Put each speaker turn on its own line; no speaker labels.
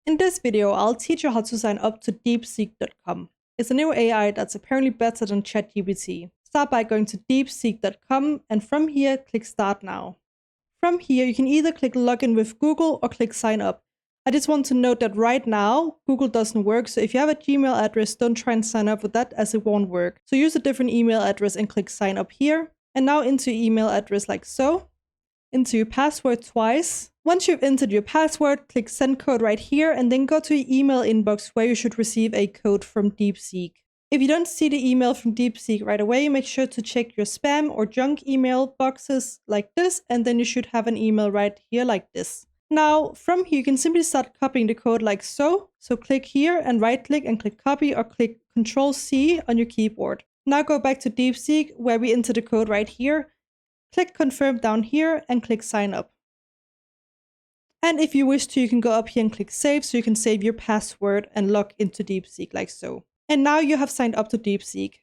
In this video, I'll teach you how to sign up to DeepSeek.com. It's a new AI that's apparently better than ChatGPT. Start by going to DeepSeek.com and from here, click Start Now. From here, you can either click Login with Google or click Sign Up. I just want to note that right now, Google doesn't work, so if you have a Gmail address, don't try and sign up with that as it won't work. So use a different email address and click Sign Up here. And now enter your email address like so. Enter your password twice. Once you've entered your password, click Send Code right here and then go to your email inbox where you should receive a code from DeepSeek. If you don't see the email from DeepSeek right away, make sure to check your spam or junk email boxes like this, and then you should have an email right here like this. Now, from here, you can simply start copying the code like so. So click here and right click and click copy, or click Ctrl+C on your keyboard. Now go back to DeepSeek where we enter the code right here. Click confirm down here and click sign up. And if you wish to, you can go up here and click save, so you can save your password and log into DeepSeek like so. And now you have signed up to DeepSeek.